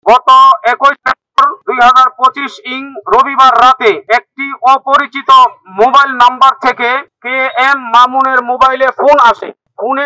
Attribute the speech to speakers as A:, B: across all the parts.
A: গত 21 সেপ্টেম্বর 2025 ইং রবিবার রাতে একটি অপরিচিত মোবাইল নাম্বার থেকে কে এম মামুনের মোবাইলে ফোন আসে। ফোনে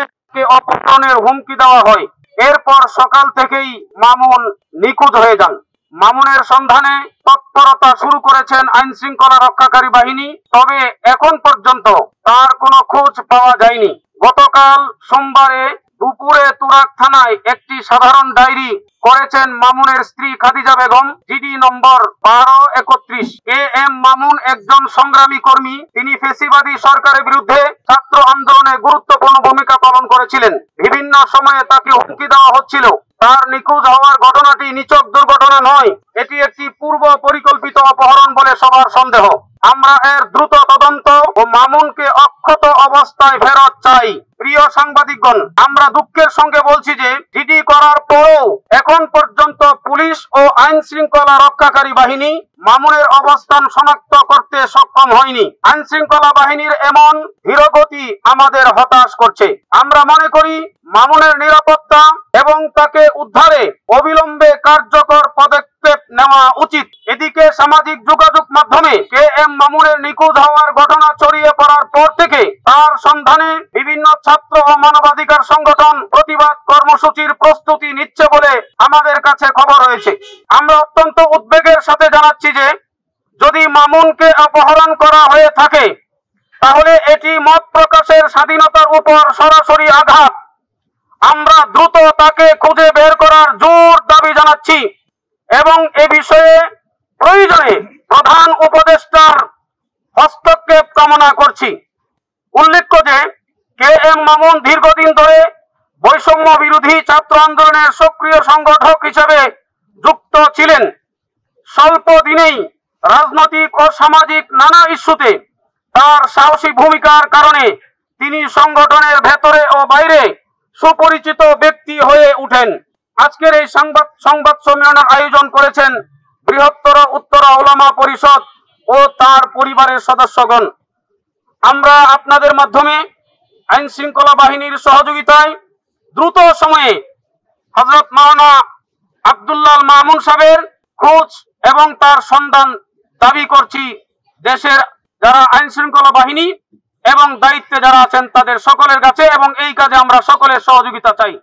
A: অপহরণের হুমকি দেওয়া হয়। এরপর সকাল থেকেই মামুন নিখোঁজ হয়ে যান। মামুনের সন্ধানে তৎপরতা শুরু করেছেন আইন শৃঙ্খলা রক্ষাকারী বাহিনী, তবে এখন পর্যন্ত তার কোনো খোঁজ পাওয়া যায়নি। গতকাল সোমবারে দুপুরে তুরাগ থানায় একটি সাধারণ ডায়েরি করেছেন মামুনের স্ত্রী খাদিজা বেগম। জিডি নম্বর 1231। কে এম মামুন একজন সংগ্রামী কর্মী। তিনি ফ্যাসিবাদী সরকারের বিরুদ্ধে ছাত্র আন্দোলনে গুরুত্বপূর্ণ ভূমিকা পালন করেছিলেন। বিভিন্ন সময়ে তাকে হুমকি দেওয়া হচ্ছিল। তার নিখোঁজ হওয়ার ঘটনাটি নিছক দুর্ঘটনা নয়, এটি একটি পূর্ব পরিকল্পিত অপহরণ বলে সবার সন্দেহ। আমরা এর দ্রুত তদন্ত ও মামুনকে অক্ষত অবস্থায় ফেরত চাই। প্রিয় সাংবাদিকগণ, আমরা দুঃখের সঙ্গে বলছি যে জিডি করার পরেও এখন পর্যন্ত পুলিশ ও আইন শৃঙ্খলা রক্ষাকারী বাহিনী মামুনের অবস্থান শনাক্ত করতে সক্ষম হয়নি। আইন শৃঙ্খলা বাহিনীর এমন ধীরগতি আমাদের হতাশ করছে। আমরা মনে করি মামুনের নিরাপত্তা এবং তাকে উদ্ধারে অবিলম্বে কার্যকর পদক্ষেপ নেওয়া উচিত। এদিকে সামাজিক যোগাযোগ মাধ্যমে কে এম মামুনের নিখোঁজ হওয়ার ঘটনা ছড়িয়ে পড়ার পর থেকে তার সন্ধানে বিভিন্ন ছাত্র ও মানবাধিকার সংগঠন প্রতিবাদ কর্মসূচির প্রস্তুতি নিচ্ছে বলে আমাদের কাছে খবর হয়েছে। আমরা অত্যন্ত উদ্বেগের সাথে জানাচ্ছি যে যদি মামুনকে অপহরণ করা হয়ে থাকে তাহলে এটি মত প্রকাশের স্বাধীনতার উপর সরাসরি আঘাত। আমরা দ্রুত তাকে খুঁজে বের করার জোর দাবি জানাচ্ছি এবং এ বিষয়ে প্রয়োজনে প্রধান উপদেষ্টার হস্তক্ষেপ কামনা করছি। উল্লেখ্য যে কে এম মামুন দীর্ঘদিন ধরে বৈষম্য বিরোধী ছাত্র আন্দোলনের সক্রিয় সংগঠক হিসেবে যুক্ত ছিলেন। স্বল্প দিনেই রাজনৈতিক ও সামাজিক নানা ইস্যুতে তার সাহসী ভূমিকার কারণে তিনি সংগঠনের ভেতরে ও বাইরে সুপরিচিত ব্যক্তি হয়ে উঠেন। আজকের এই সংবাদ সম্মেলনের আয়োজন করেছেন বৃহত্তর উত্তরা উলামা পরিষদ ও তার পরিবারের সদস্যগণ। আমরা আপনাদের মাধ্যমে আইন শৃঙ্খলা বাহিনীর সহযোগিতায় দ্রুত সময়ে হযরত মাওলানা আব্দুল্লাহ মামুন সাহেবের খোঁজ এবং তার সন্ধান দাবি করছি দেশের যারা আইন শৃঙ্খলা বাহিনী এবং দায়িত্বে যারা আছেন তাদের সকলের কাছে, এবং এই কাজে আমরা সকলের সহযোগিতা চাই।